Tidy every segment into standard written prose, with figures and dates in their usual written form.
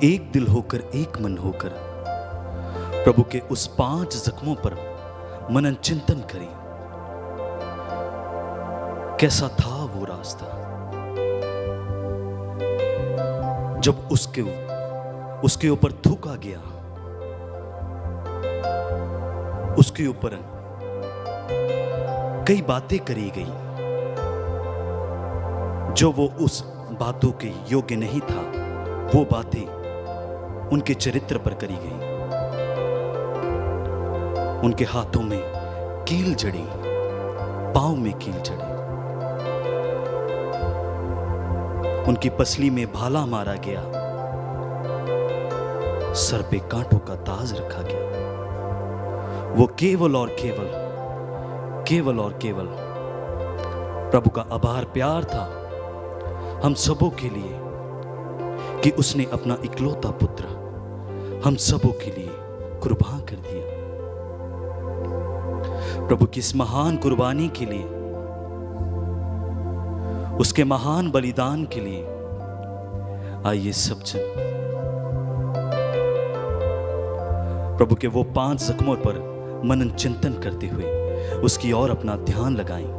एक दिल होकर, एक मन होकर प्रभु के उस 5 जख्मों पर मनन चिंतन करें। कैसा था वो रास्ता जब उसके ऊपर थूका गया, उसके ऊपर कई बातें करी गई जो वो उस बातों के योग्य नहीं था। वो बातें उनके चरित्र पर करी गई। उनके हाथों में कील जड़ी, पांव में कील जड़ी, उनकी पसली में भाला मारा गया, सर पे कांटों का ताज रखा गया। वो केवल और केवल प्रभु का आभार प्यार था हम सबों के लिए कि उसने अपना इकलौता पुत्र हम सबों के लिए कुर्बान कर दिया। प्रभु की इस महान कुर्बानी के लिए, उसके महान बलिदान के लिए आइए सब जन प्रभु के वो 5 जख्मों पर मनन चिंतन करते हुए उसकी ओर अपना ध्यान लगाएं।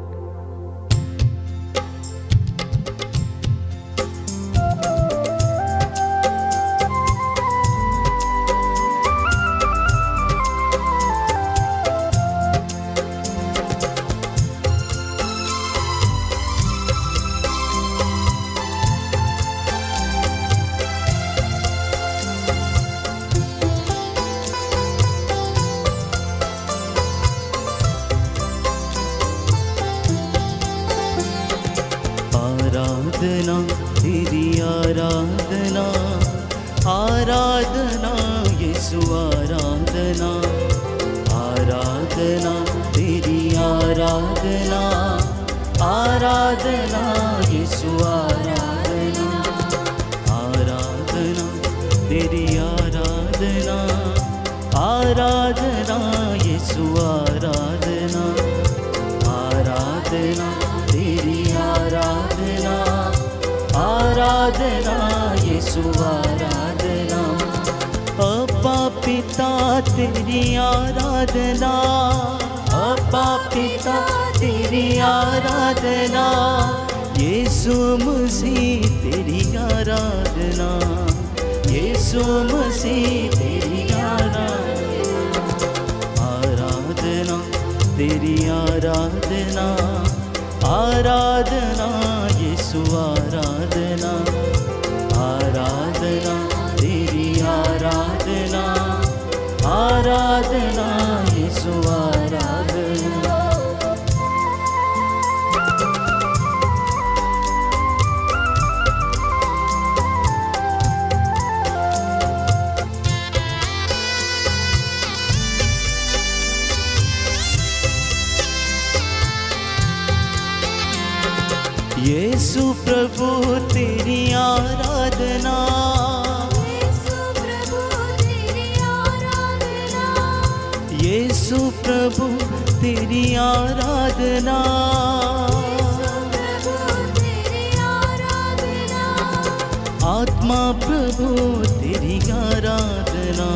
आराधना तेरी आराधना, आराधना यीशु आराधना, आराधना तेरी आराधना, आराधना यीशु आराधना, आराधना तेरी आराधना, आराधना यीशु आराधना, आराधना तेरी आराधना, आराधना यीशु आराधना। अब्बा पिता तेरी आराधना, अब्बा पिता तेरी आराधना, यीशु मसीह तेरी आराधना, यीशु मसीह तेरी आराधना, आराधना तेरी आराधना, आराधना यीशु आराधना, आराधना तेरी आराधना, आराधना यीशु आराधना। यीशु प्रभु तेरी आराधना, यीशु प्रभु तेरी आराधना, यीशु प्रभु तेरी आराधना, यीशु प्रभु तेरी आराधना, आत्मा प्रभु तेरी आराधना,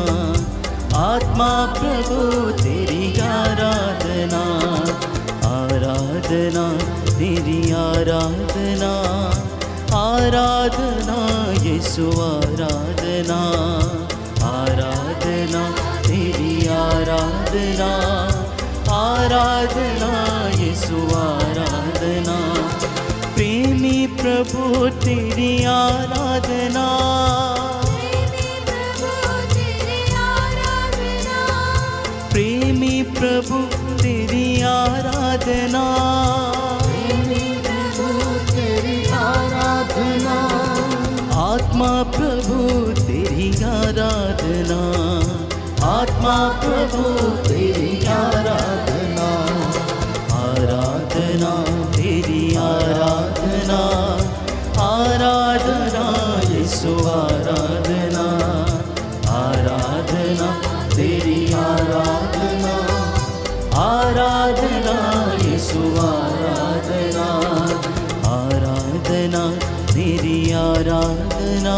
आत्मा प्रभु तेरी आराधना, आराधना तेरी आराधना, आराधना यीशु आराधना, आराधना तेरी आराधना, आराधना यीशु आराधना। प्रेमी प्रभु तेरी आराधना, प्रेमी प्रभु तेरी आराधना, प्रेमी प्रभु तेरी आराधना, आत्मा प्रभु तेरी आराधना, आत्मा प्रभु तेरी आराधना, आराधना तेरी आराधना, आराधना यीशु आराधना, आराधना तेरी आराधना, आराधना यीशु आराधना, आराधना तेरी आराधना,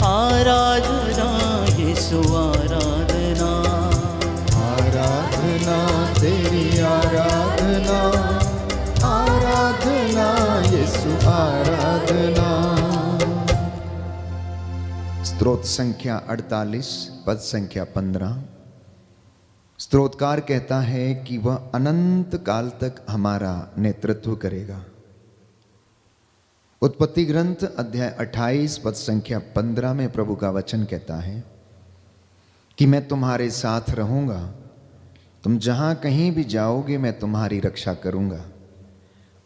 आराधना आराधना यीशु आराधना आराधना तेरी आराधना, आराधना यीशु आराधना। स्तोत्र संख्या 48 पद संख्या 15। स्तोत्रकार कहता है कि वह अनंत काल तक हमारा नेतृत्व करेगा। उत्पत्ति ग्रंथ अध्याय 28 पद संख्या 15 में प्रभु का वचन कहता है कि मैं तुम्हारे साथ रहूंगा, तुम जहां कहीं भी जाओगे मैं तुम्हारी रक्षा करूंगा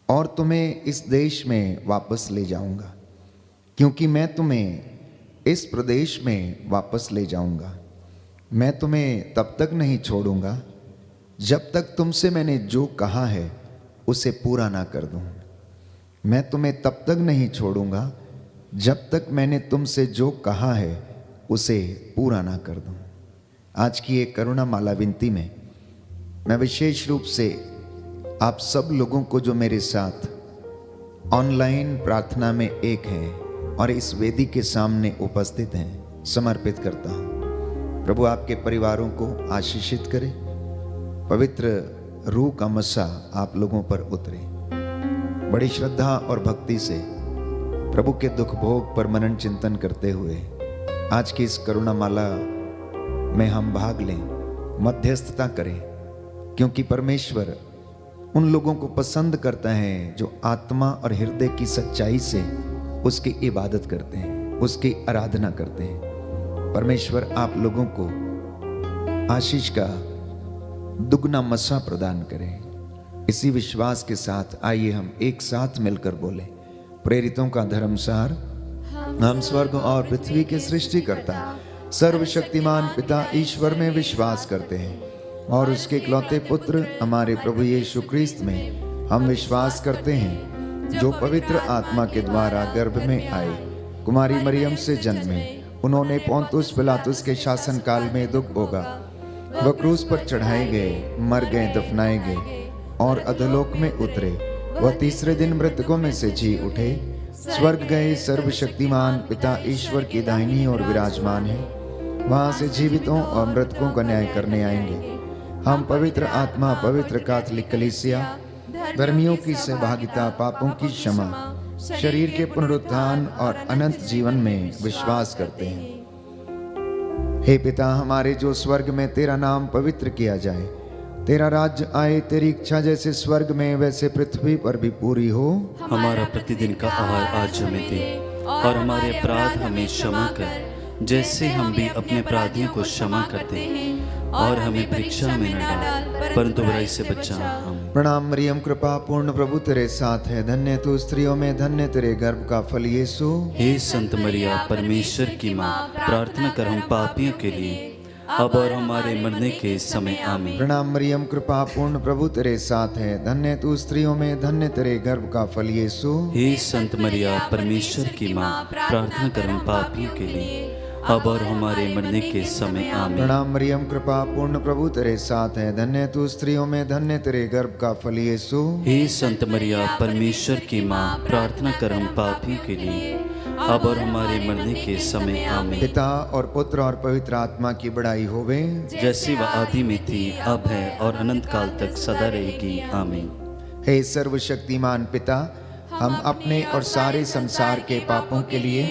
और तुम्हें इस देश में वापस ले जाऊंगा, क्योंकि मैं तुम्हें इस प्रदेश में वापस ले जाऊंगा। मैं तुम्हें तब तक नहीं छोड़ूंगा जब तक तुमसे मैंने जो कहा है उसे पूरा ना कर दूं। मैं तुम्हें तब तक नहीं छोड़ूंगा जब तक मैंने तुमसे जो कहा है उसे पूरा ना कर दूं। आज की एक करुणा माला विनती में मैं विशेष रूप से आप सब लोगों को जो मेरे साथ ऑनलाइन प्रार्थना में एक हैं और इस वेदी के सामने उपस्थित हैं समर्पित करता हूं। प्रभु आपके परिवारों को आशीषित करे, पवित्र रूह का मसा आप लोगों पर उतरे। बड़ी श्रद्धा और भक्ति से प्रभु के दुख भोग पर मनन चिंतन करते हुए आज की इस करुणा माला में हम भाग लें, मध्यस्थता करें, क्योंकि परमेश्वर उन लोगों को पसंद करता है जो आत्मा और हृदय की सच्चाई से उसकी इबादत करते हैं, उसकी आराधना करते हैं। परमेश्वर आप लोगों को आशीष का दुगना मसा प्रदान करें। इसी विश्वास के साथ आइए हम एक साथ मिलकर बोले, प्रेरितों का धर्मसार, हम स्वर्ग और पृथ्वी के सृष्टिकर्ता सर्वशक्तिमान पिता ईश्वर में विश्वास करते हैं और उसके इकलौते पुत्र हमारे प्रभु यीशु ख्रीस्त में हम विश्वास करते हैं, जो पवित्र आत्मा के द्वारा गर्भ में आए, कुमारी मरियम से जन्मे, उन्होंने पोंतुस पिलातुस के शासन काल में दुख भोगा, वह क्रूस पर चढ़ाए गए, मर गए, दफनाए गए और अधोलोक में उतरे। वह तीसरे दिन मृतकों में से जी उठे, स्वर्ग गए, सर्वशक्तिमान पिता ईश्वर की दाहिनी ओर विराजमान है। वहां से जीवितों और मृतकों का न्याय करने आएंगे। हम पवित्र आत्मा, पवित्र कैथोलिक कलीसिया, धर्मियों की सहभागिता, पापों की क्षमा, शरीर के पुनरुत्थान और अनंत जीवन में विश्वास करते हैं। हे पिता हमारे जो स्वर्ग में, तेरा नाम पवित्र किया जाए, तेरा राज्य आए, तेरी इच्छा जैसे स्वर्ग में वैसे पृथ्वी पर भी पूरी हो। हमारा प्रतिदिन का आहार आज हमें दे और हमारे अपराध हमें क्षमा कर, जैसे हम भी अपने अपराधियों को क्षमा करते हैं, और हमें परीक्षा में न डाल परंतु बुराई से बचा। प्रणाम मरियम, कृपा पूर्ण प्रभु तेरे साथ है, धन्य तू स्त्रियों में, धन्य तेरे गर्भ का फल यीशु। हे संत मरिया परमेश्वर की माँ, प्रार्थना कर हम पापियों के लिए अब और हमारे मरने के समय आमीन। प्रणाम मरियम, कृपा पूर्ण प्रभु तेरे साथ है, धन्य तू स्त्रियों में, धन्य तेरे गर्भ का फल यीशु। हे संत मरिया परमेश्वर की माँ, प्रार्थना कर हम पापियों के लिए अब और हमारे मरने के समय आमीन। प्रणाम मरियम, कृपा पूर्ण प्रभु तेरे साथ है, धन्य तू स्त्रियों में, धन्य तेरे गर्भ का फल यीशु। हे संत मरिया परमेश्वर की माँ, प्रार्थना कर हम पापियों के लिए अब और हमारे मरने के समय आमीन। पिता और पुत्र और पवित्र आत्मा की बड़ाई होवे, जैसी वह आदि में थी, अब है और अनंत काल तक सदा रहेगी आमीन। हे सर्वशक्तिमान पिता, हम अपने और सारे संसार के पापों के लिए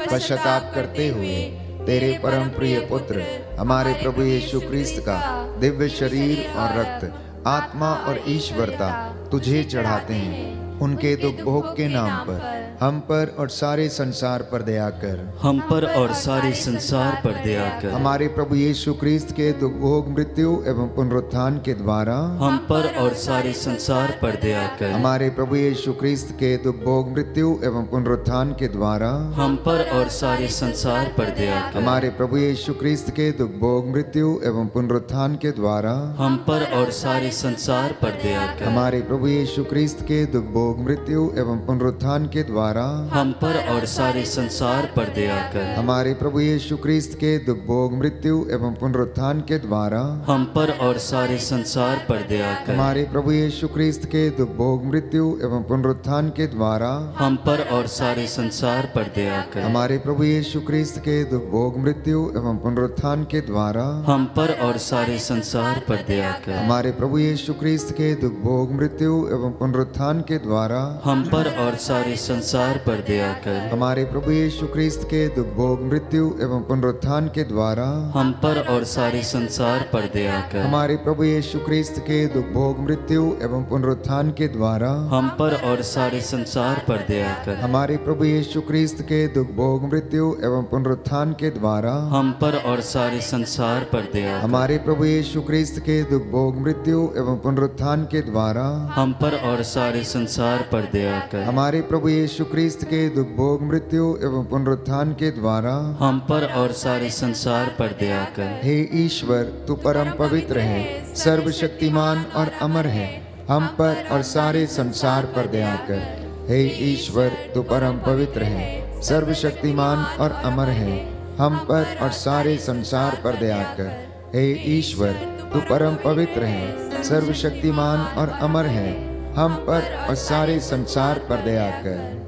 पश्चाताप करते हुए तेरे परम प्रिय पुत्र हमारे प्रभु यीशु ख्रीस्त का दिव्य शरीर और रक्त, आत्मा और ईश्वरता तुझे चढ़ाते हैं। उनके दुख भोग के नाम पर हम पर और सारे संसार पर दया कर। हम पर और सारे संसार पर दया कर। हमारे प्रभु यीशु ख्रीस्त के दुख भोग, मृत्यु एवं पुनरुत्थान के द्वारा हम पर और सारे संसार पर दया कर। हमारे प्रभु यीशु ख्रीस्त के दुख भोग, मृत्यु एवं पुनरुत्थान के द्वारा हम पर और सारे संसार पर दया कर। हमारे प्रभु यीशु ख्रीस्त के दुख भोग, मृत्यु एवं पुनरुत्थान के द्वारा हम पर और सारे संसार पर दया कर। हमारे प्रभु यीशु ख्रीस्त के दुख भोग, भोग मृत्यु एवं पुनरुत्थान के द्वारा हम पर और सारे संसार पर दया कर। हमारे प्रभु यीशु क्रिस्त के दुख भोग मृत्यु एवं पुनरुत्थान के द्वारा हम पर और सारे संसार पर दया कर। हमारे प्रभु यीशु क्रिस्त के दुख भोग मृत्यु एवं पुनरुत्थान के द्वारा हम पर और सारे संसार पर दया कर। हमारे प्रभु यीशु क्रिस्त के दुख भोग मृत्यु एवं पुनरुत्थान के द्वारा हम पर और सारे संसार पर दया कर। हमारे प्रभु यीशु क्रिस्त के दुख भोग मृत्यु एवं पुनरुत्थान के द्वारा हम पर और सारे संसार पर दया कर। हमारे प्रभु यीशु क्रिस्त के दुख भोग मृत्यु एवं पुनरुत्थान के द्वारा हम पर और सारे संसार पर दया कर। हमारे प्रभु यीशु क्रिस्त के दुख भोग मृत्यु एवं पुनरुत्थान के द्वारा हम पर और सारे संसार पर दया कर। हमारे प्रभु यीशु क्रिस्त के दुख भोग मृत्यु एवं पुनरुत्थान के द्वारा हम पर और सारे संसार पर दया कर। हमारे प्रभु यीशु क्रिस्त के दुख भोग मृत्यु एवं पुनरुत्थान के द्वारा हम पर और सारे संसार पर दया कर। हमारे प्रभु यीशु क्रिस्त के दुख भोग मृत्यु एवं पुनरुत्थान के द्वारा हम पर और सारे संसार पर दया कर। हे ईश्वर, तू परम पवित्र है, सर्वशक्तिमान और अमर है, हम पर और सारे संसार पर दया कर। हे ईश्वर, तू परम पवित्र है, सर्वशक्तिमान और अमर है, हम पर और सारे संसार पर दया कर। हे ईश्वर, तू परम पवित्र है, सर्वशक्तिमान और अमर है, हम पर और सारे संसार पर दया कर।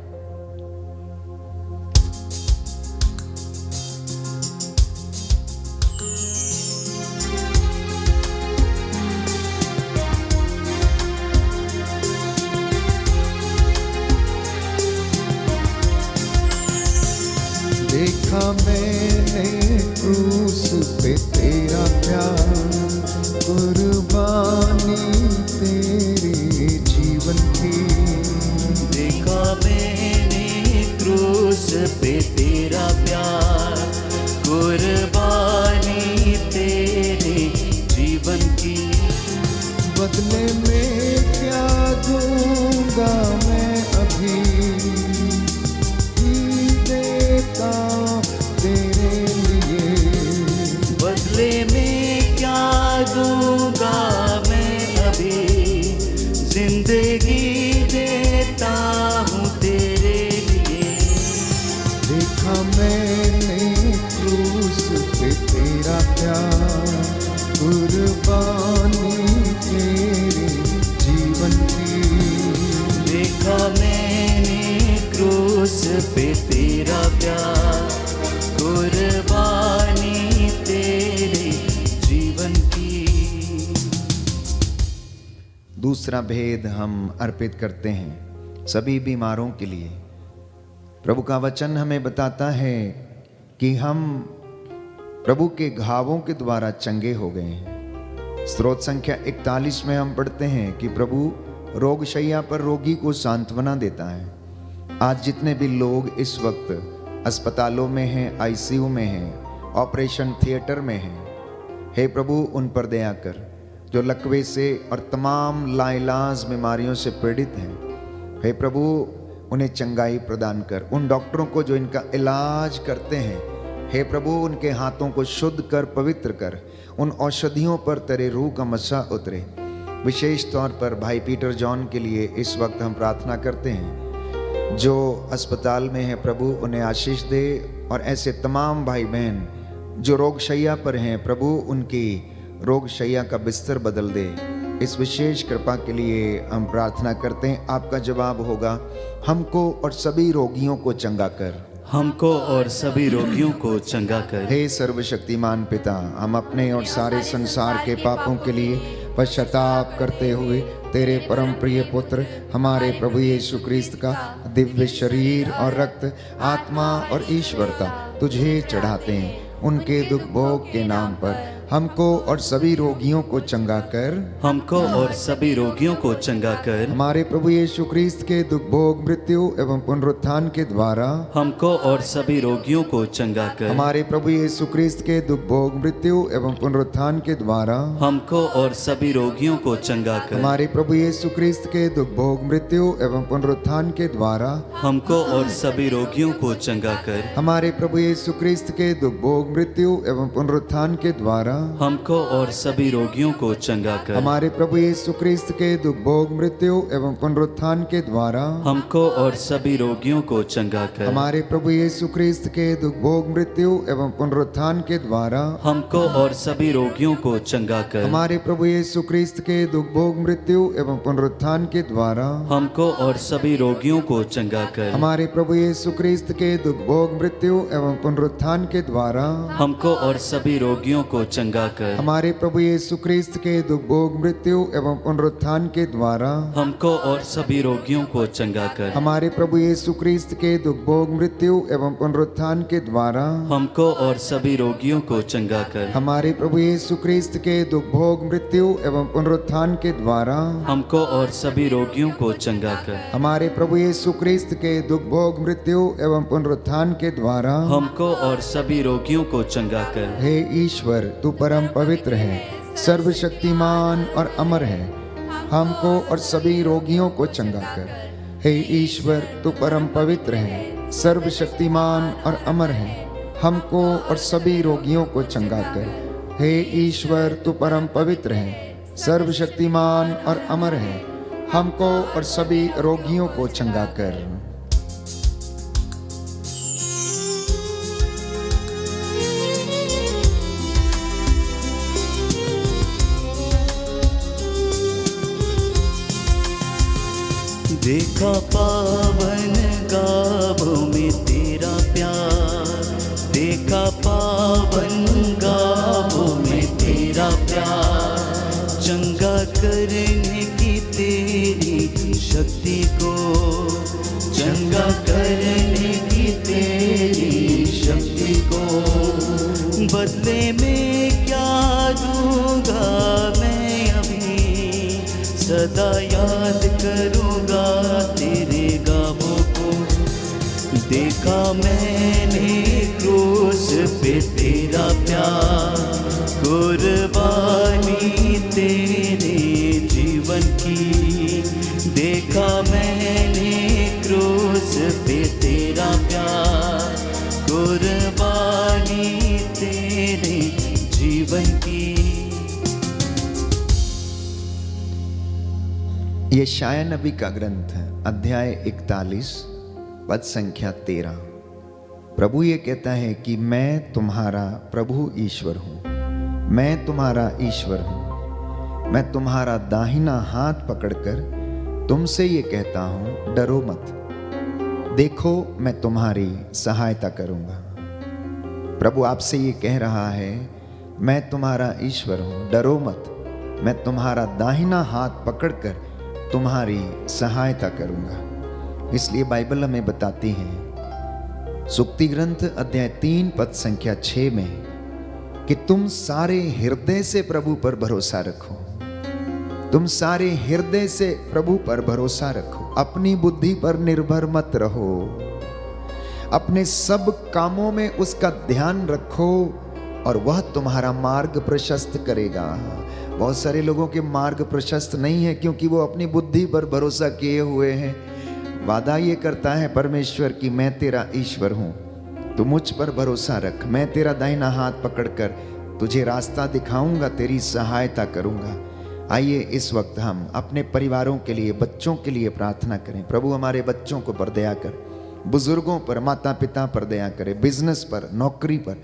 देखा मैंने क्रूस पे तेरा प्यार, कुर्बानी तेरे जीवन की। देखा मैंने क्रूस पे तेरा प्यार, कुर्बानी तेरे जीवन की। बदले में क्या दूंगा मैं अभी, देता तेरे लिए। बदले में क्या दूंगा मैं अभी, जिंदगी देता हूँ तेरे लिए। देखा मैंने क्रूस पे तेरा प्यार, कुर्बानी तेरे जीवन की। देखा मैंने क्रूस पे तेरा प्यार, कुर्बानी तेरे जीवन की। दूसरा भेद हम अर्पित करते हैं सभी बीमारों के लिए। प्रभु का वचन हमें बताता है कि हम प्रभु के घावों के द्वारा चंगे हो गए हैं। स्रोत संख्या 41 में हम पढ़ते हैं कि प्रभु रोगशैया पर रोगी को सांत्वना देता है। आज जितने भी लोग इस वक्त अस्पतालों में हैं, आईसीयू में हैं, ऑपरेशन थिएटर में हैं, हे प्रभु उन पर दया कर। जो लकवे से और तमाम लाइलाज बीमारियों से पीड़ित हैं, हे प्रभु उन्हें चंगाई प्रदान कर। उन डॉक्टरों को जो इनका इलाज करते हैं, हे प्रभु उनके हाथों को शुद्ध कर, पवित्र कर। उन औषधियों पर तेरे रूह का मसा उतरे। विशेष तौर पर भाई पीटर जॉन के लिए इस वक्त हम प्रार्थना करते हैं जो अस्पताल में है। प्रभु उन्हें आशीष दे और ऐसे तमाम भाई बहन जो रोगशैया पर हैं, प्रभु उनकी रोगशैया का बिस्तर बदल दे। इस विशेष कृपा के लिए हम प्रार्थना करते हैं। आपका जवाब होगा, हमको और सभी रोगियों को चंगा कर। हमको और सभी रोगियों को चंगा कर। हे सर्वशक्तिमान पिता, हम अपने और सारे संसार के पापों के लिए पश्चाताप करते हुए तेरे परम प्रिय पुत्र हमारे प्रभु यीशु क्रिस्त का दिव्य शरीर और रक्त, आत्मा और ईश्वरता तुझे चढ़ाते हैं। उनके दुख भोग के नाम पर हमको और सभी रोगियों को चंगा कर। हमको और सभी रोगियों को चंगा कर। हमारे प्रभु यीशु क्रिस्त के दुख भोग मृत्यु एवं पुनरुत्थान के द्वारा हमको और सभी रोगियों को चंगा कर। हमारे प्रभु यीशु क्रिस्त के दुख भोग मृत्यु एवं पुनरुत्थान के द्वारा हमको और सभी रोगियों को चंगा कर। हमारे प्रभु यीशु क्रिस्त के दुख भोग मृत्यु एवं पुनरुत्थान के द्वारा हमको और सभी रोगियों को चंगा कर। हमारे प्रभु यीशु क्रिस्त के दुख भोग मृत्यु एवं पुनरुत्थान के द्वारा हमको और सभी रोगियों को चंगा कर। हमारे प्रभु यीशु क्रिस्त के दुख भोग मृत्यु एवं पुनरुत्थान के द्वारा हमको और सभी रोगियों को चंगा कर। हमारे प्रभु यीशु क्रिस्त के दुख भोग मृत्यु एवं पुनरुत्थान के द्वारा हमको और सभी रोगियों को चंगा कर। हमारे प्रभु यीशु क्रिस्त के दुख भोग मृत्यु एवं पुनरुत्थान के द्वारा हमको और सभी रोगियों को चंगा कर। हमारे प्रभु यीशु क्रिस्त के दुख भोग मृत्यु एवं पुनरुत्थान के द्वारा हमको और सभी रोगियों को चंगा कर। हमारे प्रभु यीशु क्रिस्त के दुख भोग मृत्यु एवं पुनरुत्थान के द्वारा हमको और सभी रोगियों को चंगा कर। हमारे प्रभु यीशु क्रिस्त के दुख भोग मृत्यु एवं पुनरुत्थान के द्वारा हमको और सभी रोगियों को चंगा कर। हमारे प्रभु यीशु क्रिस्त के दुख भोग मृत्यु एवं पुनरुत्थान के द्वारा हमको और सभी रोगियों को चंगा कर। हमारे प्रभु यीशु क्रिस्त के दुख भोग मृत्यु एवं पुनरुत्थान के द्वारा हमको और सभी रोगियों को चंगा कर। हे ईश्वर, तू परम पवित्र है, सर्वशक्तिमान और अमर है, हमको और सभी रोगियों को चंगा कर। हे ईश्वर, तू परम पवित्र है, सर्वशक्तिमान और अमर है, हमको और सभी रोगियों को चंगा कर। हे ईश्वर, तू परम पवित्र है, सर्वशक्तिमान और अमर है, हमको और सभी रोगियों को चंगा कर। देखा पावन गावों में तेरा प्यार, देखा पावन गावों में तेरा प्यार, चंगा करने की तेरी शक्ति को, चंगा करने की तेरी शक्ति को, बदले में क्या दूंगा मैं अभी, सदा याद करूँगा तेरे गावों को। देखा मैंने क्रूस पे तेरा प्यार, कुर्बानी तेरे जीवन की। देखा मैंने क्रूस पे तेरा प्यार, कुर्बानी तेरे जीवन की। यशाया नबी का ग्रंथ है, अध्याय 41 पद संख्या 13। प्रभु ये कहता है कि मैं तुम्हारा प्रभु ईश्वर हूँ, मैं तुम्हारा ईश्वर हूँ, मैं तुम्हारा दाहिना हाथ पकड़कर तुमसे ये कहता हूँ, डरो मत, देखो मैं तुम्हारी सहायता करूँगा। प्रभु आपसे ये कह रहा है, मैं तुम्हारा ईश्वर हूँ, डरो मत, मैं तुम्हारा दाहिना हाथ पकड़कर तुम्हारी सहायता करूंगा। इसलिए बाइबल हमें बताती है सुक्ति ग्रंथ अध्याय 3 पद संख्या 6 में कि तुम सारे हृदय से प्रभु पर भरोसा रखो, तुम सारे हृदय से प्रभु पर भरोसा रखो, अपनी बुद्धि पर निर्भर मत रहो, अपने सब कामों में उसका ध्यान रखो और वह तुम्हारा मार्ग प्रशस्त करेगा। बहुत सारे लोगों के मार्ग प्रशस्त नहीं है क्योंकि वो अपनी बुद्धि पर भरोसा किए हुए हैं। वादा ये करता है परमेश्वर कि मैं तेरा ईश्वर हूँ, तू मुझ पर भरोसा रख, मैं तेरा दाहिना हाथ पकड़कर तुझे रास्ता दिखाऊंगा, तेरी सहायता करूंगा। आइए इस वक्त हम अपने परिवारों के लिए, बच्चों के लिए प्रार्थना करें। प्रभु हमारे बच्चों को पर दया कर, बुजुर्गों पर, माता पिता पर दया करे, बिजनेस पर, नौकरी पर,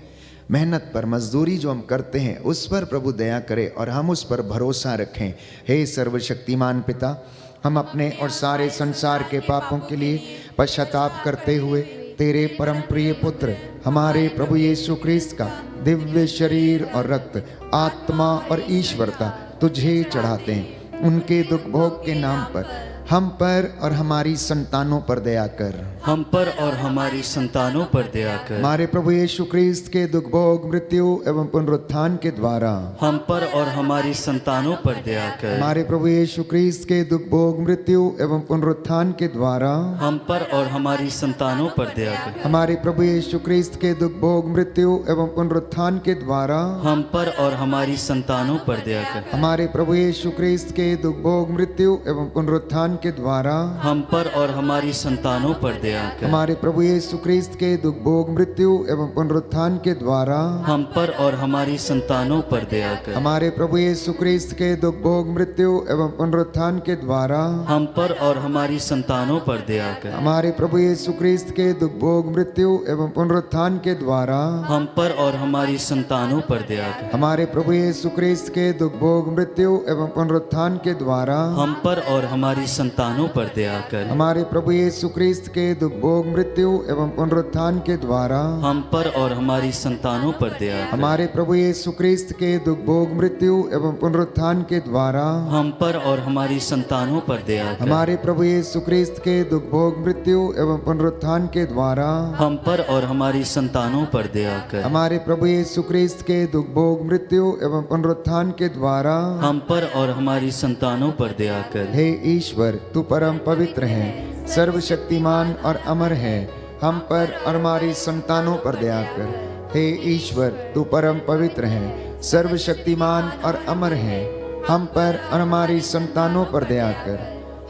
मेहनत पर, मजदूरी जो हम करते हैं उस पर प्रभु दया करे और हम उस पर भरोसा रखें। हे सर्वशक्तिमान पिता, हम अपने और सारे संसार के पापों के लिए पश्चाताप करते हुए तेरे परम प्रिय पुत्र हमारे प्रभु यीशु क्रिस्त का दिव्य शरीर और रक्त, आत्मा और ईश्वरता तुझे चढ़ाते हैं। उनके दुख भोग के नाम पर हम पर और हमारी संतानों पर दया कर, हम पर और हमारी संतानों पर दया कर। हमारे प्रभु यीशु क्रिस्त के दुख भोग मृत्यु एवं पुनरुत्थान के द्वारा हम पर और हमारी संतानों पर दया कर। हमारे प्रभु यीशु क्रिस्त के दुख भोग मृत्यु एवं पुनरुत्थान के द्वारा हम पर और हमारी संतानों पर दया कर। हमारे प्रभु यीशु क्रिस्त के दुख भोग मृत्यु एवं पुनरुत्थान के द्वारा हम पर और हमारी संतानों पर दया कर। हमारे प्रभु यीशु क्रिस्त के दुख भोग मृत्यु एवं पुनरुत्थान के द्वारा हम पर और हमारी संतानों पर दया दया कर। हमारे प्रभु यीशु क्रिस्त के दुख भोग मृत्यु एवं पुनरुत्थान के द्वारा हम पर और हमारी संतानों पर दया कर। हमारे प्रभु यीशु क्रिस्त के दुख भोग मृत्यु एवं पुनरुत्थान के द्वारा हम पर और हमारी संतानों पर दया कर। हमारे प्रभु यीशु क्रिस्त के दुख भोग मृत्यु एवं पुनरुत्थान के द्वारा हम पर और हमारी संतानों पर दया कर। हमारे प्रभु यीशु क्रिस्त के दुख भोग मृत्यु एवं पुनरुत्थान के द्वारा हम पर और हमारी संतानों पर दया कर। हमारे प्रभु यीशु क्रिस्त के दुख भोग मृत्यु एवं पुनरुत्थान के द्वारा हम पर और हमारी संतानों पर दया कर। हमारे प्रभु यीशु क्रिस्त के दुख भोग मृत्यु एवं पुनरुत्थान के द्वारा हम पर और हमारी संतानों पर दया कर। हमारे प्रभु यीशु क्रिस्त के दुख भोग मृत्यु एवं पुनरुत्थान के द्वारा हम पर और हमारी संतानों पर दया कर। हमारे प्रभु यीशु क्रिस्त के दुख भोग मृत्यु एवं पुनरुत्थान के द्वारा हम पर और हमारी संतानों पर दया कर। हे ईश्वर, तू परम पवित्र है, सर्वशक्तिमान और अमर है, हम पर और हमारी संतानों पर दया कर। हे ईश्वर, तू परम पवित्र है, सर्वशक्तिमान और अमर है, हम पर और हमारी संतानों पर दया कर।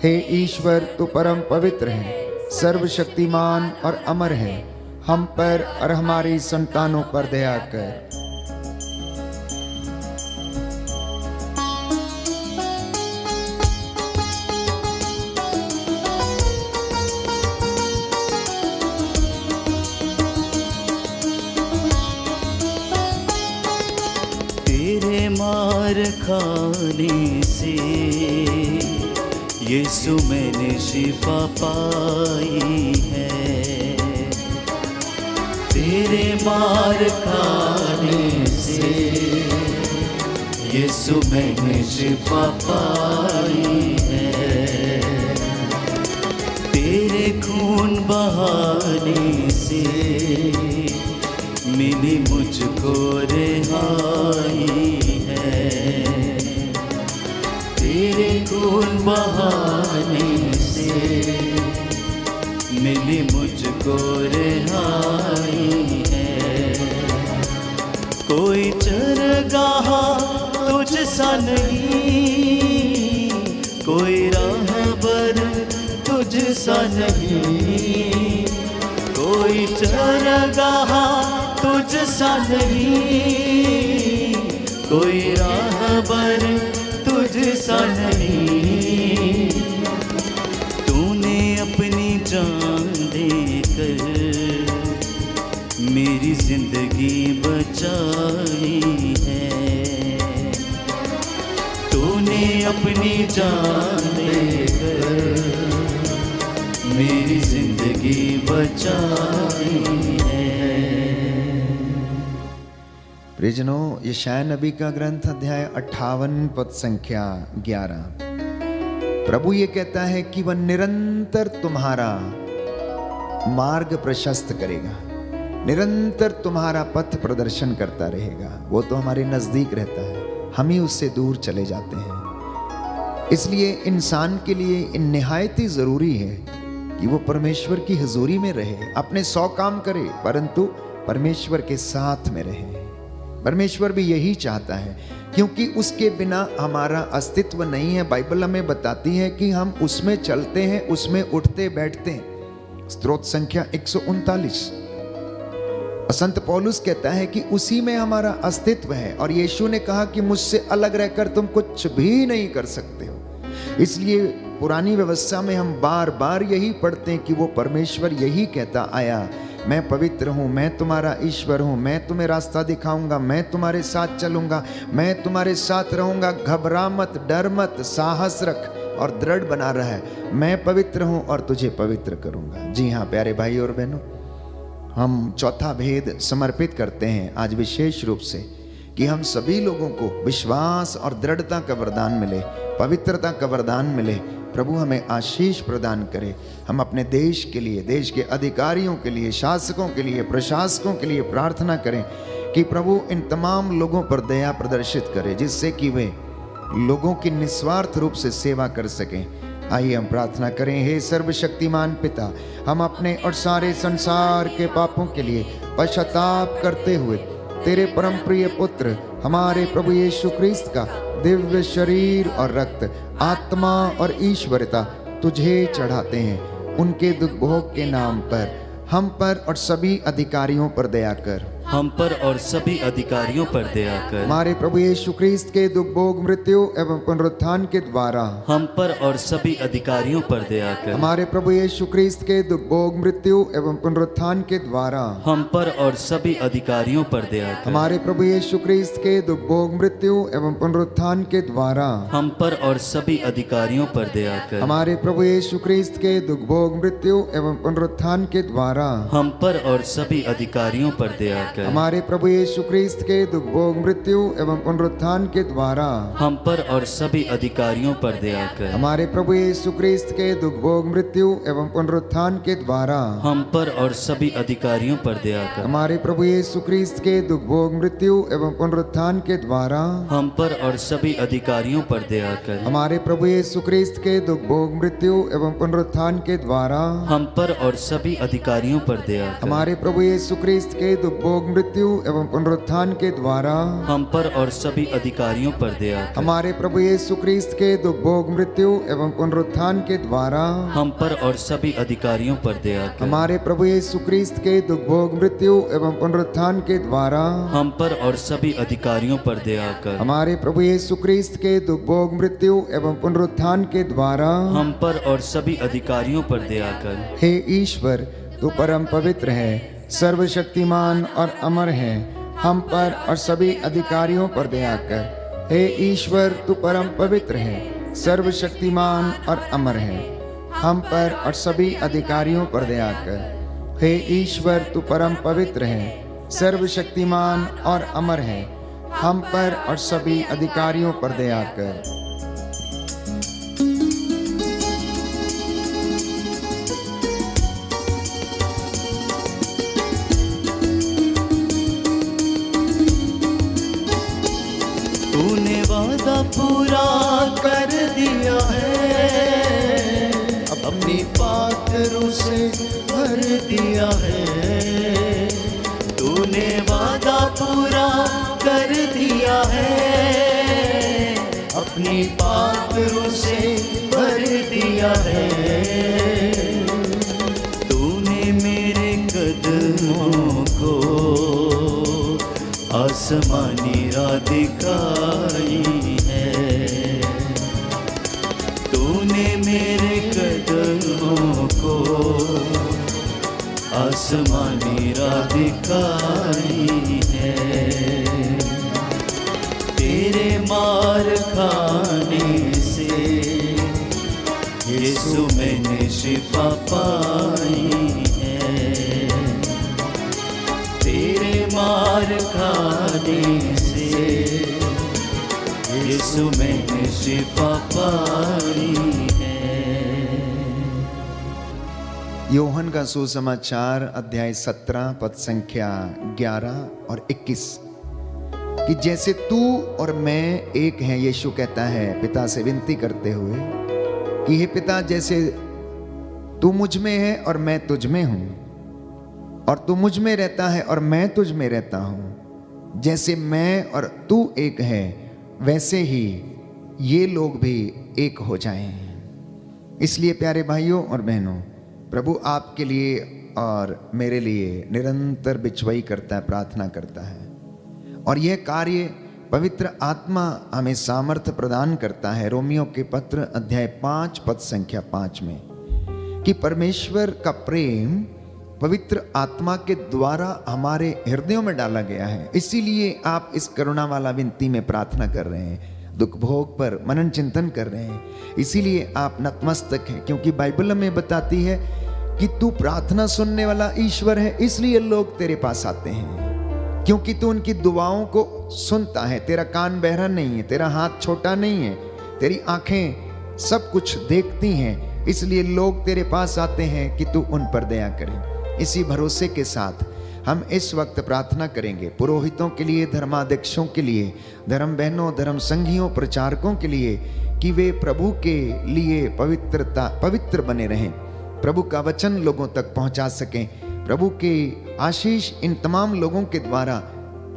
हे ईश्वर, तू परम पवित्र है, सर्वशक्तिमान और अमर है, हम पर और हमारी संतानों पर दया कर। तेरे मार खाने से यीशु मैंने शिफा पाई है। तेरे मार खाने से यीशु मैंने शिफा पाई है। तेरे खून बहाने से मिली मुझको रिहाई है। तेरे खून बहाने से मिली मुझको रिहाई है। कोई चरगाह तुझ सा नहीं, कोई राहबर तुझ सा नहीं, कोई चरगाह तुझ सा नहीं, कोई राहबर तुझ सा नहीं। तूने अपनी जान देकर मेरी जिंदगी बचाई है। तूने अपनी जान देकर मेरी जिंदगी बचाई है। प्रियजनों, यशायाह नबी का ग्रंथ अध्याय 58 पद संख्या 11। प्रभु ये कहता है कि वह निरंतर तुम्हारा मार्ग प्रशस्त करेगा, निरंतर तुम्हारा पथ प्रदर्शन करता रहेगा। वो तो हमारे नजदीक रहता है, हम ही उससे दूर चले जाते हैं। इसलिए इंसान के ये निहायत ही जरूरी है कि वो परमेश्वर की हुजूरी में रहे, अपने 100 काम करे परंतु परमेश्वर के साथ में रहे। परमेश्वर भी यही चाहता है, क्योंकि उसके बिना हमारा अस्तित्व नहीं है। बाइबल हमें बताती है कि हम उसमें चलते हैं, उसमें उठते बैठते हैं। स्तोत्र संख्या 139। संत पौलुस कहता है कि उसी में हमारा अस्तित्व है, और यीशु ने कहा कि मुझसे अलग रहकर तुम कुछ भी नहीं कर सकते हो। इसलिए पुरानी व्यवस्था में हम बार बार यही पढ़ते हैं कि वो परमेश्वर यही कहता आया, मैं पवित्र हूँ, मैं तुम्हारा ईश्वर हूँ, मैं तुम्हें रास्ता दिखाऊंगा, मैं तुम्हारे साथ चलूंगा, मैं तुम्हारे साथ रहूंगा, घबरा मत, डर मत, साहस रख और दृढ़ बना रहा है। मैं पवित्र हूँ और तुझे पवित्र करूंगा। जी हाँ प्यारे भाई और बहनों, हम चौथा भेद समर्पित करते हैं आज विशेष रूप से, कि हम सभी लोगों को विश्वास और दृढ़ता का वरदान मिले, पवित्रता का वरदान मिले। प्रभु हमें आशीष प्रदान करे। हम अपने देश के लिए, देश के अधिकारियों के लिए, शासकों के लिए, प्रशासकों के लिए प्रार्थना करें कि प्रभु इन तमाम लोगों पर दया प्रदर्शित करे, जिससे कि वे लोगों की निस्वार्थ रूप से सेवा कर सकें। आइए हम प्रार्थना करें। हे सर्वशक्तिमान पिता, हम अपने और सारे संसार के पापों के लिए पश्चाताप करते हुए तेरे परम प्रिय पुत्र हमारे प्रभु यीशु क्रिस्त का दिव्य शरीर और रक्त, आत्मा और ईश्वरता तुझे चढ़ाते हैं। उनके दुख भोग के नाम पर हम पर और सभी अधिकारियों पर दया कर। हम पर और सभी अधिकारियों पर दया कर। हमारे प्रभु यीशु ख्रीस्त के दुख भोग मृत्यु एवं पुनरुत्थान के द्वारा हम पर और सभी अधिकारियों पर दया कर। हमारे प्रभु यीशु ख्रीस्त के दुख भोग मृत्यु एवं पुनरुत्थान के द्वारा हम पर और सभी अधिकारियों पर दया कर। हमारे प्रभु यीशु ख्रीस्त के दुख भोग मृत्यु एवं पुनरुत्थान के द्वारा हम पर और सभी अधिकारियों पर दया कर। हमारे प्रभु यीशु ख्रीस्त के दुख भोग मृत्यु एवं पुनरुत्थान के द्वारा हम पर और सभी अधिकारियों पर दया कर। हमारे प्रभु यीशु ख्रीस्त के दुख भोग मृत्यु एवं पुनरुत्थान के द्वारा हम पर और सभी अधिकारियों पर दया कर। हमारे प्रभु यीशु ख्रीस्त के दुख भोग मृत्यु एवं पुनरुत्थान के द्वारा हम पर और सभी अधिकारियों पर दया कर। हमारे प्रभु यीशु ख्रीस्त के दुख भोग मृत्यु एवं पुनरुत्थान के द्वारा हम पर और सभी अधिकारियों पर दया कर। हमारे प्रभु यीशु ख्रीस्त के दुख भोग मृत्यु एवं पुनरुत्थान के द्वारा हम पर और सभी अधिकारियों पर दया कर। हमारे प्रभु यीशु ख्रीस्त के दुख भोग मृत्यु एवं पुनरुत्थान के द्वारा हम पर और सभी अधिकारियों पर दया कर। हमारे प्रभु यीशु ख्रीस्त के दुख भोग मृत्यु एवं पुनरुत्थान के द्वारा हम पर और सभी अधिकारियों पर दया कर। हमारे प्रभु यीशु ख्रीस्त के दुख भोग मृत्यु एवं पुनरुत्थान के द्वारा हम पर और सभी अधिकारियों पर दया कर। हमारे प्रभु यीशु ख्रीस्त के दुख भोग मृत्यु एवं पुनरुत्थान के द्वारा हम पर और सभी अधिकारियों पर दया कर। हे ईश्वर, तू परम पवित्र है, सर्वशक्तिमान और अमर है, हम पर और सभी अधिकारियों पर दया कर। हे ईश्वर, तू परम पवित्र है, सर्वशक्तिमान और अमर है, हम पर और सभी अधिकारियों पर दया कर। हे ईश्वर, तू परम पवित्र है, सर्वशक्तिमान और अमर है, हम पर और सभी अधिकारियों पर दया कर। तूने वादा पूरा कर दिया है, अपनी पात्रों से भर दिया है। तूने वादा पूरा कर दिया है, अपनी पात्रों से भर दिया है। तूने मेरे कदमों को आसमानी राह दिखाई है। तूने मेरे कदमों को आसमानी राह दिखाई है। तेरे मार खाने से यीशु मैंने शिफा पाई है। तेरे मार खाने से यीशु मैंने शिफा पाई है। योहन का सुसमाचार अध्याय 17 पद संख्या 11 और 21 कि जैसे तू और मैं एक हैं, यीशु कहता है पिता से विनती करते हुए कि हे पिता, जैसे तू मुझ में है और मैं तुझ में हूं, और तू मुझ में रहता है और मैं तुझ में रहता हूं, जैसे मैं और तू एक है, वैसे ही ये लोग भी एक हो जाएं। इसलिए प्यारे भाइयों और बहनों, प्रभु आपके लिए और मेरे लिए निरंतर बिचवाई करता है, प्रार्थना करता है, और यह कार्य पवित्र आत्मा हमें सामर्थ्य प्रदान करता है। रोमियो के पत्र अध्याय 5 पद संख्या 5 में कि परमेश्वर का प्रेम पवित्र आत्मा के द्वारा हमारे हृदयों में डाला गया है। इसीलिए आप इस करुणा वाला विनती में प्रार्थना कर रहे हैं, दुख भोग पर मनन चिंतन कर रहे हैं, इसीलिए आप नतमस्तक हैं, क्योंकि बाइबल हमें बताती है कि तू प्रार्थना सुनने वाला ईश्वर है, इसलिए लोग तेरे पास आते हैं, क्योंकि तू उनकी दुआओं को सुनता है। तेरा कान बहरा नहीं है, तेरा हाथ छोटा नहीं है, तेरी आंखें सब कुछ देखती हैं, इसलिए लोग तेरे पास आते हैं कि तू उन पर दया करे। इसी भरोसे के साथ हम इस वक्त प्रार्थना करेंगे पुरोहितों के लिए, धर्माध्यक्षों के लिए, धर्म बहनों, धर्म संघियों, प्रचारकों के लिए, कि वे प्रभु के लिए पवित्र बने रहें, प्रभु का वचन लोगों तक पहुंचा सकें, प्रभु के आशीष इन तमाम लोगों के द्वारा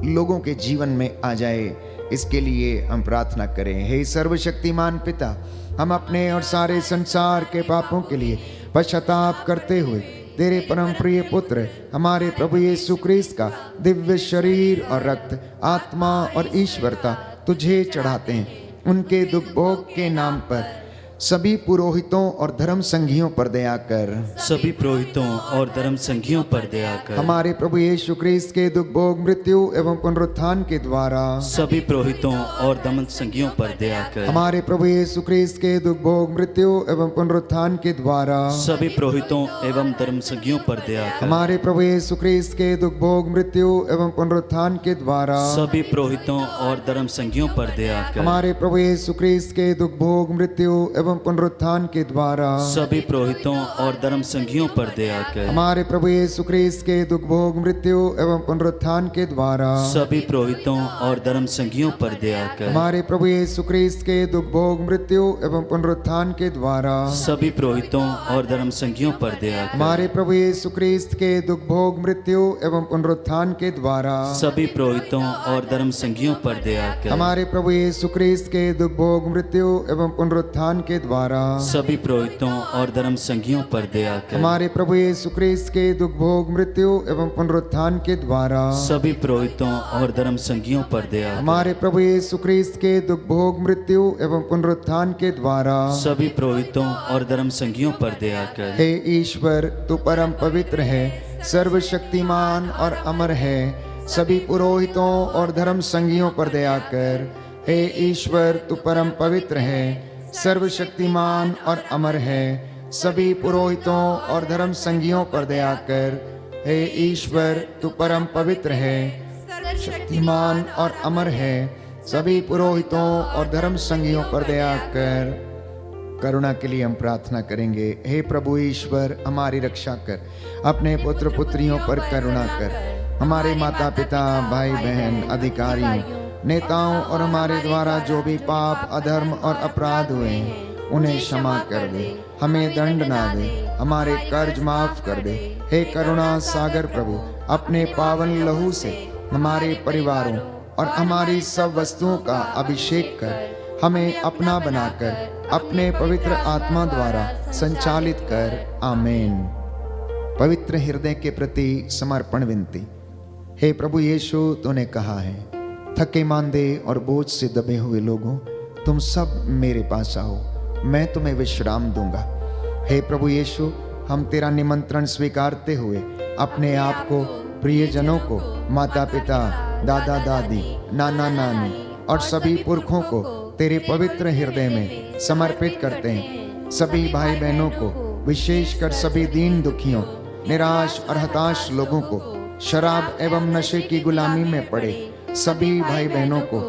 लोगों के जीवन में आ जाए। इसके लिए हम प्रार्थना करें। हे सर्वशक्तिमान पिता, हम अपने और सारे संसार के पापों के लिए पश्चाताप करते हुए तेरे परम प्रिय पुत्र हमारे प्रभु यीशु क्रिस्त का दिव्य शरीर और रक्त, आत्मा और ईश्वरता तुझे चढ़ाते हैं। उनके दुख भोग के नाम पर सभी पुरोहितों और धर्म संघियों पर दया कर। सभी पुरोहितों और धर्म संघियों पर दया कर। हमारे प्रभु यीशु क्रिस्त के दुख भोग, मृत्यु एवं पुनरुत्थान के द्वारा सभी पुरोहितों और धर्म संघियों पर दया कर। हमारे प्रभु यीशु क्रिस्त के दुख भोग, मृत्यु एवं पुनरुत्थान के द्वारा सभी पुरोहितों एवं धर्म संघियों पर दया कर। हमारे प्रभु यीशु क्रिस्त के दुख भोग, मृत्यु एवं पुनरुत्थान के द्वारा सभी पुरोहितों और धर्म संघियों पर दया कर। हमारे प्रभु यीशु क्रिस्त के दुख भोग, मृत्यु एवं पुनरुत्थान के द्वारा सभी पुरोहितों और धर्म संघियों पर दया कर। हमारे प्रभु यीशु क्रिस्त के दुख भोग, मृत्यु एवं पुनरुत्थान के द्वारा सभी पुरोहितों और धर्म संघियों पर दया कर। हमारे प्रभु यीशु क्रिस्त के दुख भोग, मृत्यु एवं पुनरुत्थान के द्वारा सभी पुरोहितों और धर्म संघियों पर दया कर। हमारे प्रभु यीशु क्रिस्त के दुख भोग, मृत्यु एवं पुनरुत्थान के द्वारा सभी पुरोहितों और धर्म संघियों पर दया कर। हमारे प्रभु यीशु क्रिस्त के दुख भोग, मृत्यु एवं पुनरुत्थान के द्वारा सभी पुरोहितों और धर्म संघियों पर दया कर। हमारे प्रभु यीशु क्रिस्त के दुख भोग, मृत्यु एवं पुनरुत्थान के द्वारा सभी पुरोहितों और धर्म संघियों पर दया कर। हमारे प्रभु यीशु क्रिस्त के दुख भोग, मृत्यु एवं पुनरुत्थान के द्वारा सभी पुरोहितों और धर्म संघियों पर दया कर। हे ईश्वर, तू परम पवित्र है, सर्वशक्तिमान और अमर है। सभी पुरोहितों और धर्म संघियों पर दया कर। हे ईश्वर, तू परम पवित्र है, सर्वशक्तिमान और अमर है। सभी पुरोहितों और धर्म संघियों पर दया कर। हे ईश्वर, तू परम पवित्र है, शक्तिमान और अमर है। सभी पुरोहितों और धर्म संघियों पर दया कर। करुणा के लिए हम प्रार्थना करेंगे। हे प्रभु ईश्वर, हमारी रक्षा कर, अपने पुत्र पुत्रियों पर करुणा कर। हमारे माता पिता, भाई बहन, अधिकारियों, नेताओं और हमारे द्वारा जो भी पाप, अधर्म और अपराध हुए हैं उन्हें क्षमा कर दे, हमें दंड ना दे, हमारे कर्ज माफ कर दे। हे करुणा सागर प्रभु, अपने पावन लहू से हमारे परिवारों और हमारी सब वस्तुओं का अभिषेक कर। हमें अपना बनाकर अपने पवित्र आत्मा द्वारा संचालित कर। आमीन। पवित्र हृदय के प्रति समर्पण विनती। हे प्रभु यीशु, तूने कहा है, थके मांदे और बोझ से दबे हुए लोगों, तुम सब मेरे पास आओ, मैं तुम्हें विश्राम दूंगा। हे प्रभु यीशु, हम तेरा निमंत्रण स्वीकारते हुए अपने आप को, प्रियजनों को, माता पिता, दादा दादी, नाना नानी और सभी पुरखों को तेरे पवित्र हृदय में समर्पित करते हैं। सभी भाई बहनों को, विशेषकर सभी दीन दुखियों, निराश और हताश लोगों को, शराब एवं नशे की गुलामी में पड़े सभी भाई बहनों को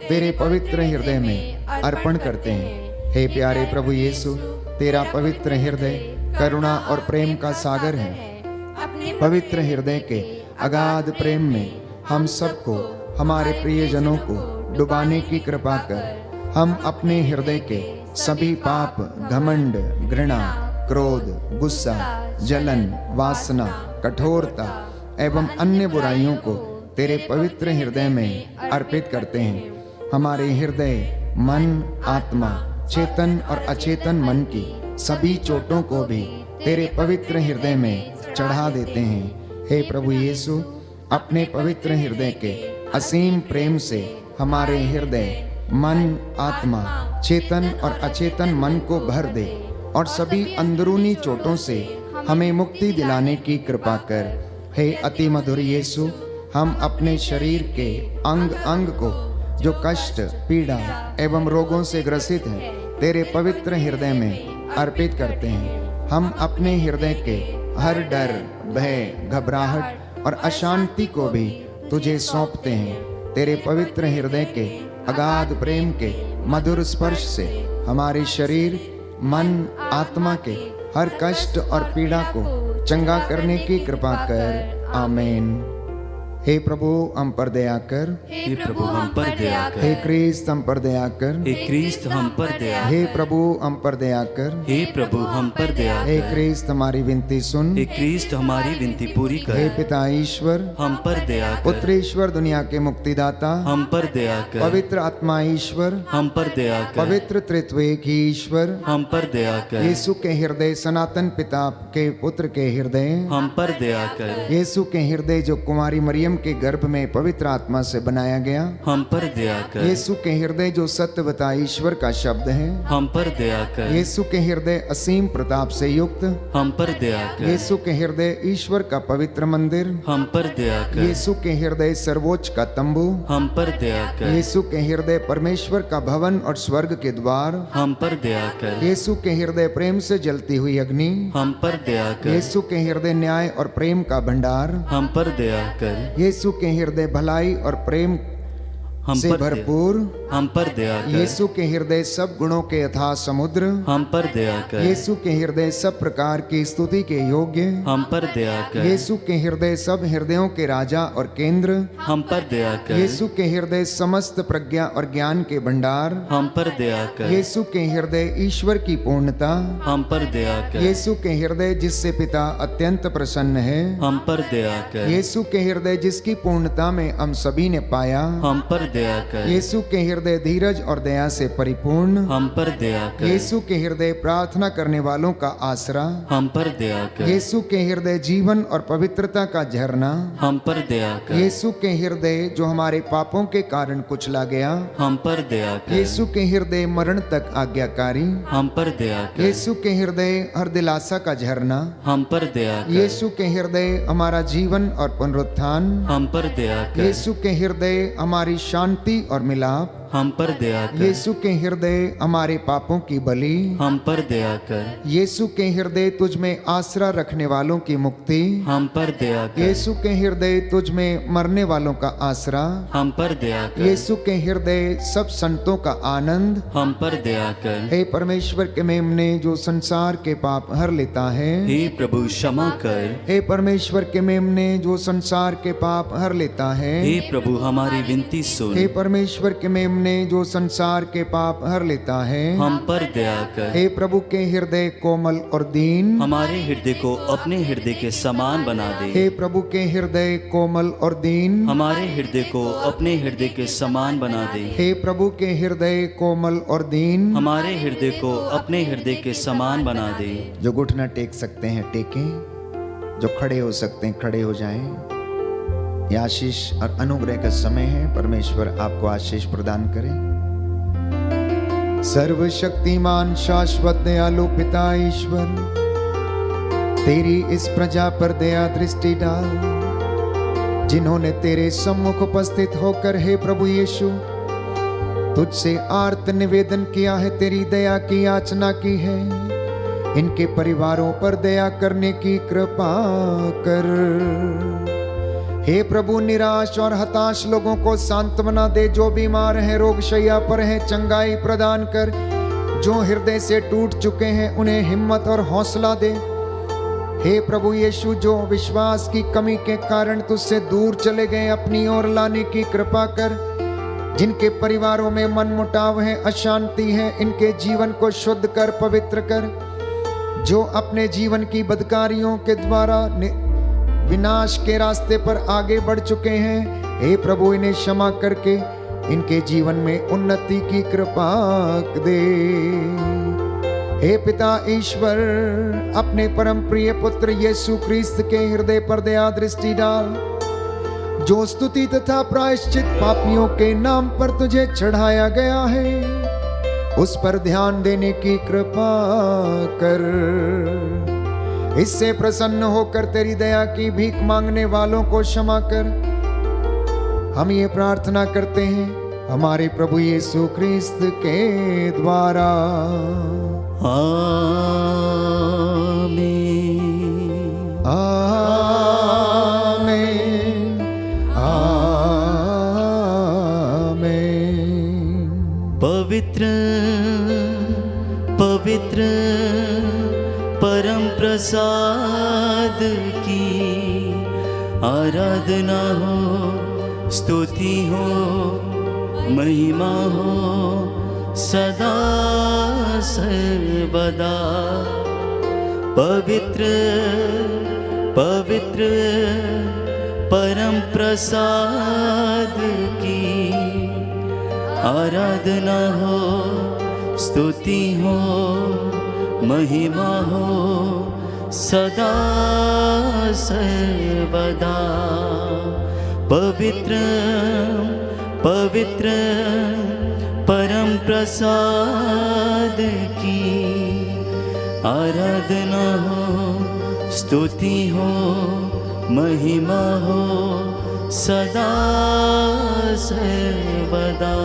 तेरे पवित्र हृदय में अर्पण करते हैं। हे प्यारे प्रभु यीशु, तेरा पवित्र हृदय करुणा और प्रेम का सागर है। पवित्र हृदय के अगाध प्रेम में हम सबको, हमारे प्रियजनों को डुबाने की कृपा कर। हम अपने हृदय के सभी पाप, घमंड, घृणा, क्रोध, गुस्सा, जलन, वासना, कठोरता एवं अन्य बुराइयों को तेरे पवित्र हृदय में अर्पित करते हैं। हमारे हृदय, मन, आत्मा, चेतन और अचेतन मन की सभी चोटों को भी तेरे पवित्र हृदय में चढ़ा देते हैं। हे प्रभु यीशु, अपने पवित्र हृदय के असीम प्रेम से हमारे हृदय, मन, आत्मा, चेतन और अचेतन मन को भर दे और सभी अंदरूनी चोटों से हमें मुक्ति दिलाने की कृपा कर। हे अति मधुर यीशु, हम अपने शरीर के अंग अंग को जो कष्ट, पीड़ा एवं रोगों से ग्रसित है तेरे पवित्र हृदय में अर्पित करते हैं। हम अपने हृदय के हर डर, भय, घबराहट और अशांति को भी तुझे सौंपते हैं। तेरे पवित्र हृदय के अगाध प्रेम के मधुर स्पर्श से हमारे शरीर, मन, आत्मा के हर कष्ट और पीड़ा को चंगा करने की कृपा कर। आमीन। हे प्रभु हम पर दया कर, हे प्रभु हम पर दया हे कर, क्रिस्त हम पर दया कर, हे क्रिस्त हम पर दया हे कर, प्रभु हम पर दया कर, हे प्रभु हम पर दया हे कर, क्रिस्त हमारी विनती सुन, हे क्रिस्त हमारी विनती पूरी हे कर, पिता ईश्वर, हम पर दया कर, पुत्र ईश्वर दुनिया के मुक्तिदाता, हम पर दया कर, पवित्र आत्मा ईश्वर, हम पर दया कर, पवित्र त्रित्व एक ही ईश्वर, हम पर दया कर, यीशु के हृदय, सनातन पिता के पुत्र के हृदय, हम पर दया कर, यीशु के हृदय जो कुमारी मरियम के गर्भ में पवित्र आत्मा से बनाया गया, हम पर दया कर, यीशु के हृदय जो सत्यवता ईश्वर का शब्द है, हम पर दया कर, यीशु के हृदय असीम प्रताप से युक्त, हम पर दया कर, यीशु के हृदय ईश्वर का पवित्र मंदिर, हम पर दया कर, यीशु के हृदय सर्वोच्च का तंबू, हम पर दया कर, यीशु के हृदय परमेश्वर का भवन और स्वर्ग के द्वार, हम पर दया कर, यीशु के हृदय प्रेम से जलती हुई अग्नि, हम पर दया कर, यीशु के हृदय न्याय और प्रेम का भंडार, हम पर दया कर, यीशु के हृदय भलाई और प्रेम हम से पर दया, भरपूर, हम पर दया कर, यीशु के हृदय सब गुणों के अथाह समुद्र, हम पर दया कर, यीशु के हृदय सब प्रकार की स्तुति के योग्य, हम पर दया कर, यीशु के हृदय सब हृदयों के राजा और केंद्र, हम पर दया कर, यीशु के हृदय समस्त प्रज्ञा और ज्ञान के भंडार, हम पर दया कर, यीशु के हृदय ईश्वर की पूर्णता, हम पर दया कर, यीशु के हृदय जिससे पिता अत्यंत प्रसन्न है, हम पर दया कर, यीशु के हृदय जिसकी पूर्णता में हम सभी ने पाया, हम पर दया कर, यीशु के हृदय धीरज और दया से परिपूर्ण, हम पर दया कर, यीशु के हृदय प्रार्थना करने वालों का आसरा, हम पर दया कर, यीशु के हृदय जीवन और पवित्रता का झरना, हम पर दया कर, यीशु के हृदय जो हमारे पापों के कारण कुचला गया, हम पर दया कर, यीशु के हृदय मरण तक आज्ञाकारी, हम पर दया कर, यीशु के हृदय हर दिलासा का झरना, हम पर दया कर, यीशु के हृदय हमारा जीवन और पुनरुत्थान, हम पर दया कर, यीशु के हृदय हमारी शांति और मिलाप, हम पर दया कर, यीशु के हृदय हमारे पापों की बलि, हम पर दया कर, यीशु के हृदय तुझ में आसरा रखने वालों की मुक्ति, हम पर दया कर, यीशु के हृदय तुझ में मरने वालों का आसरा, हम पर दया कर, यीशु के हृदय सब संतों का आनंद, हम पर दया कर, हे परमेश्वर के मेमने जो संसार के पाप हर लेता है, हे प्रभु क्षमा कर, हे परमेश्वर के मेमने जो संसार के पाप हर लेता है, हे प्रभु हमारी विनती सुन, हे परमेश्वर के मेमने जो संसार के पाप हर लेता है, हम पर दया कर, हे प्रभु के हृदय कोमल और दीन, हमारे हृदय को अपने हृदय के समान बना दे, हे प्रभु के हृदय कोमल और दीन, हमारे हृदय को अपने हृदय के समान बना दे, हे प्रभु के हृदय कोमल और दीन, हमारे हृदय को अपने हृदय के समान बना दे। जो घुटना टेक सकते हैं टेकें, जो खड़े हो सकते हैं खड़े हो जाएं। यह आशीष और अनुग्रह का समय है, परमेश्वर आपको आशीष प्रदान करे। सर्वशक्तिमान शाश्वत दयालु पिता ईश्वर, तेरी इस प्रजा पर दया दृष्टि डाल, जिन्होंने तेरे सम्मुख उपस्थित होकर हे प्रभु यीशु तुझसे आर्त निवेदन किया है, तेरी दया की याचना की है। इनके परिवारों पर दया करने की कृपा कर। हे प्रभु निराश और हताश लोगों को सांत्वना दे, जो बीमार हैं रोग शैया पर हैं चंगाई प्रदान कर, जो हृदय से टूट चुके हैं उन्हें हिम्मत और हौसला दे। हे प्रभु यीशु जो विश्वास की कमी के कारण तुझसे दूर चले गए अपनी ओर लाने की कृपा कर। जिनके परिवारों में मनमुटाव है अशांति है, इनके जीवन को शुद्ध कर पवित्र कर। जो अपने जीवन की बदकारियों के द्वारा विनाश के रास्ते पर आगे बढ़ चुके हैं, हे प्रभु इन्हें क्षमा करके इनके जीवन में उन्नति की कृपा दे। हे पिता ईश्वर अपने परम प्रिय पुत्र यीशु क्रिस्त के हृदय पर दया दृष्टि डाल, जो स्तुति तथा प्रायश्चित पापियों के नाम पर तुझे चढ़ाया गया है, उस पर ध्यान देने की कृपा कर। इससे प्रसन्न होकर तेरी दया की भीख मांगने वालों को क्षमा कर। हम ये प्रार्थना करते हैं हमारे प्रभु यीशु क्रिस्त के द्वारा। आमीन। आमीन। आमीन। पवित्र पवित्र परम प्रसाद की आराधना हो स्तुति हो महिमा हो सदा सर्वदा। पवित्र पवित्र परम प्रसाद की आराधना हो, स्तुति हो महिमा हो सदा सर्वदा। पवित्र पवित्र परम प्रसाद की आराधना हो, स्तुति हो महिमा हो सदा सर्वदा।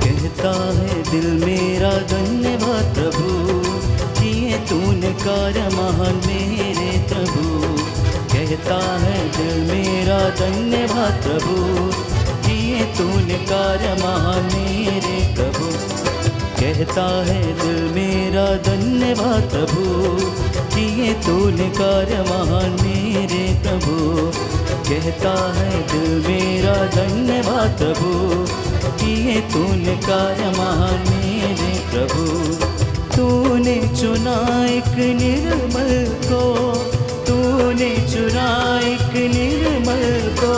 कहता है दिल मेरा धन्यवाद प्रभु, किए तूने कार्य महान मेरे प्रभु। कहता है दिल मेरा धन्यवाद प्रभु, किए तूने कार्य महान मेरे प्रभु। कहता है दिल मेरा धन्यवाद प्रभु, किए तूने कार्य महान मेरे प्रभु। कहता है दिल मेरा धन्यवाद प्रभु, किए तूने कार्य महान मेरे प्रभु। तूने चुना एक निर्मल को, तूने चुना एक निर्मल को,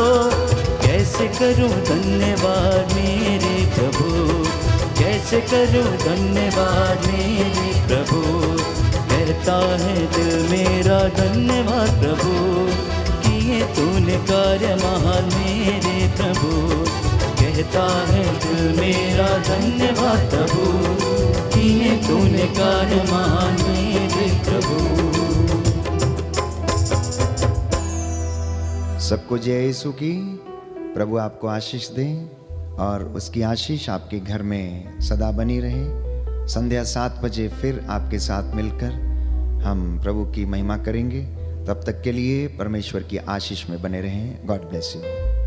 कैसे करूं धन्यवाद मेरे प्रभु, कैसे करूं धन्यवाद मेरे प्रभु। कहता है दिल मेरा धन्यवाद प्रभु, किए तूने कार्य महान मेरे प्रभु। कहता है दिल मेरा धन्यवाद प्रभु, किए तूने कार्य महान मेरे प्रभु। सबको जय यीशु की। प्रभु आपको आशीष दे और उसकी आशीष आपके घर में सदा बनी रहे। संध्या 7 बजे फिर आपके साथ मिलकर हम प्रभु की महिमा करेंगे। तब तक के लिए परमेश्वर की आशीष में बने रहें। God bless you.